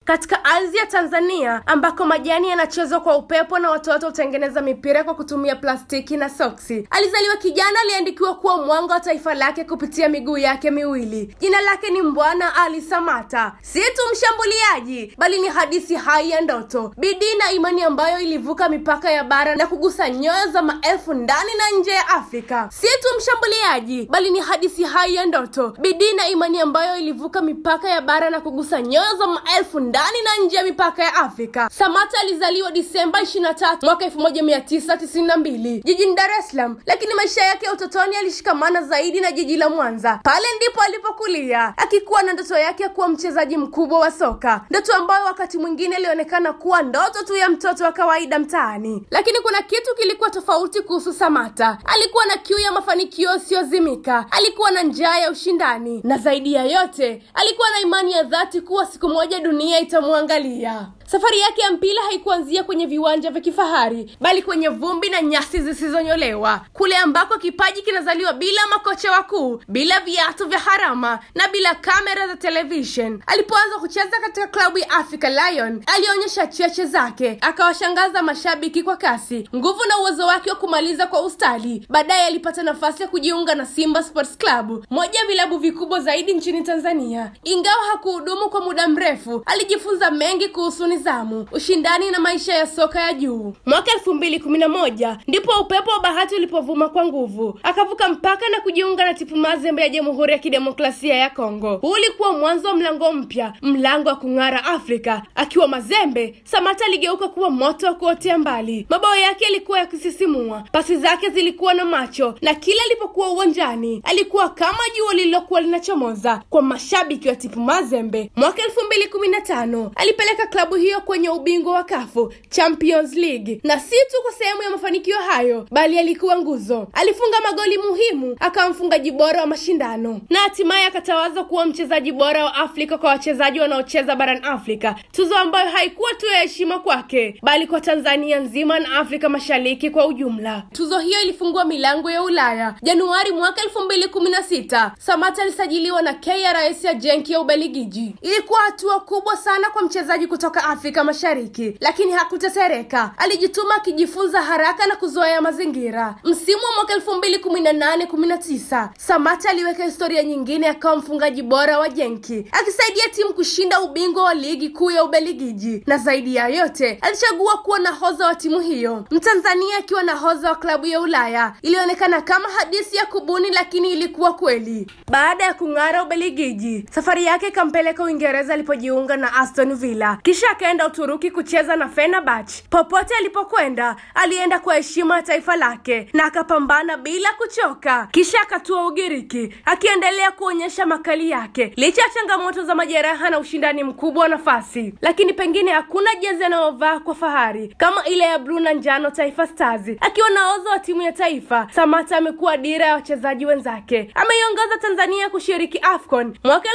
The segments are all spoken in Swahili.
Katika ardhi ya Tanzania ambako majani yanachezwa kwa upepo na watoto hutengeneza mipira kwa kutumia plastiki na soksi, alizaliwa kijana aliyeandikiwa kuwa mwanga wa taifa lake kupitia miguu yake miwili. Jina lake ni Mbwana Ali Samata. Si tu mshambuliaji, bali ni hadithi hai ya ndoto, bidii na imani ambayo ilivuka mipaka ya bara na kugusa nyoyo za maelfu ndani na nje ya Afrika. Si tu mshambuliaji, bali ni hadithi hai ya ndoto, bidii na imani ambayo ilivuka mipaka ya bara na kugusa nyoyo za maelfu ndani na nje ya mipaka ya Afrika. Samata alizaliwa Disemba 23 mwaka 1992 jijini Dar es Salaam, lakini maisha yake ya utotoni alishikamana zaidi na jiji la Mwanza. Pale ndipo alipokulia, akikuwa na ndoto yake ya kuwa mchezaji mkubwa wa soka, ndoto ambayo wakati mwingine ilionekana kuwa ndoto tu ya mtoto wa kawaida mtaani. Lakini kuna kitu kilikuwa tofauti kuhusu Samata. Alikuwa na kiu ya mafanikio isiyozimika, alikuwa na njaa ya ushindani, na zaidi ya yote alikuwa na imani ya dhati kuwa siku moja dunia itamwangalia. Safari yake ya mpira haikuanzia kwenye viwanja vya kifahari, bali kwenye vumbi na nyasi zisizonyolewa, kule ambako kipaji kinazaliwa bila makocha wakuu, bila viatu vya harama na bila kamera za television. Alipoanza kucheza katika klabu ya Africa Lion, alionyesha cheche zake, akawashangaza mashabiki kwa kasi, nguvu na uwezo wake wa kumaliza kwa ustadi. Baadaye alipata nafasi ya kujiunga na Simba Sports Club, moja ya vilabu vikubwa zaidi nchini Tanzania. Ingawa hakuhudumu kwa muda mrefu, alijifunza mengi kuhusu nizamu, ushindani na maisha ya soka ya juu. Mwaka 2011 ndipo upepo wa bahati ulipovuma kwa nguvu. Akavuka mpaka na kujiunga na TP Mazembe ya Jamhuri ya Kidemokrasia ya Kongo. Huu ulikuwa mwanzo wa mlango mpya, mlango wa kung'ara Afrika. Akiwa Mazembe, Samata aligeuka kuwa moto wa kuotea mbali. Mabao yake yalikuwa ya kusisimua, pasi zake zilikuwa na macho, na kila alipokuwa uwanjani alikuwa kama jua lililokuwa linachomoza. Kwa mashabiki wa TP Mazembe, mwaka 2015 alipeleka klabu hiyo kwenye ubingwa wa CAF Champions League, na si tu kwa sehemu ya mafanikio hayo, bali alikuwa nguzo. Alifunga magoli muhimu, akawa mfungaji bora wa mashindano, na hatimaye akatawazwa kuwa mchezaji bora wa Afrika kwa wachezaji wanaocheza barani Afrika, tuzo ambayo haikuwa tu ya heshima kwake, bali kwa Tanzania nzima na Afrika Mashariki kwa ujumla. Tuzo hiyo ilifungua milango ya Ulaya. Januari mwaka 2016, Samata alisajiliwa na KRS ya Genk ya Ubelgiji. Ilikuwa hatua kubwa sana kwa mchezaji kutoka Afrika Mashariki, lakini hakutetereka. Alijituma, akijifunza haraka na kuzoea mazingira. Msimu wa mwaka 2018-19, Samata aliweka historia nyingine, akawa mfungaji bora wa Genk, akisaidia timu kushinda ubingwa wa ligi kuu ya Ubelgiji, na zaidi ya yote alichagua kuwa nahodha wa timu hiyo. Mtanzania akiwa nahodha wa klabu ya Ulaya ilionekana kama hadithi ya kubuni, lakini ilikuwa kweli. Baada ya kung'ara Ubelgiji, safari yake ikampeleka Uingereza alipojiunga na Aston Villa, kisha akaenda Uturuki kucheza na Fenerbahce. Popote alipokwenda, alienda kwa heshima ya taifa lake na akapambana bila kuchoka. Kisha akatua Ugiriki, akiendelea kuonyesha makali yake licha ya changamoto za majeraha na ushindani mkubwa wa nafasi. Lakini pengine hakuna jezi anayovaa kwa fahari kama ile ya blue na njano Taifa Stars. Akiwa nahodha wa timu ya taifa, Samata amekuwa dira ya wachezaji wenzake. Ameiongoza Tanzania kushiriki AFCON mwaka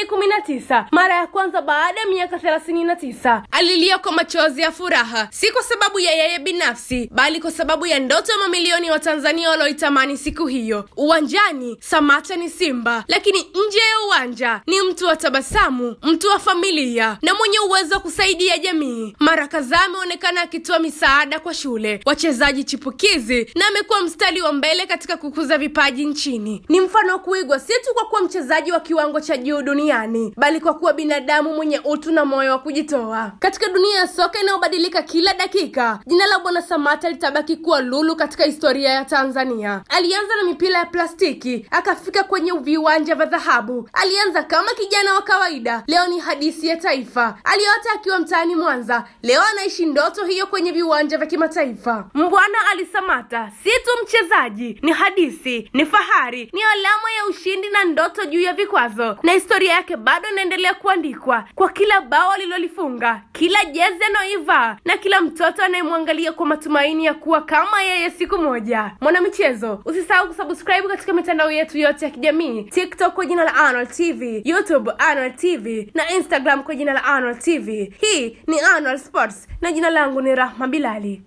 2019, mara ya kwanza baada ya miaka 39. Alilia kwa machozi ya furaha, si kwa sababu ya yeye binafsi, bali kwa sababu ya ndoto ya mamilioni wa Tanzania walioitamani siku hiyo. Uwanjani, Samata ni Simba, lakini nje ya uwanja ni mtu wa tabasamu, mtu wa familia na mwenye uwezo wa kusaidia jamii. Mara kadhaa ameonekana akitoa misaada kwa shule, wachezaji chipukizi, na amekuwa mstari wa mbele katika kukuza vipaji nchini. Ni mfano wa kuigwa, si tu kwa kuwa mchezaji wa kiwango cha juu duniani, bali kwa kuwa binadamu mwenye utu na moyo wa kujitoa. Katika dunia ya soka inayobadilika kila dakika, jina la Bwana Samata litabaki kuwa lulu katika historia ya Tanzania. Alianza na mipira ya plastiki, akafika kwenye viwanja vya dhahabu. Alianza kama kijana wa kawaida, leo ni hadithi ya taifa. Aliota akiwa mtaani Mwanza, leo anaishi ndoto hiyo kwenye viwanja vya kimataifa. Mbwana Ali Samata si tu mchezaji, ni hadithi, ni fahari, ni alama ya ushindi na ndoto juu ya vikwazo, na historia yake bado inaendelea kuandikwa kwa kila bao alilolifunga, kila jezi anayoivaa, na kila mtoto anayemwangalia kwa matumaini ya kuwa kama yeye siku moja. Mwanamichezo, usisahau kusubscribe katika mitandao yetu yote ya kijamii: TikTok kwa jina la Arnold TV, YouTube Arnold TV, na Instagram kwa jina la Arnold TV. Hii ni Arnold Sports na jina langu ni Rahma Bilali.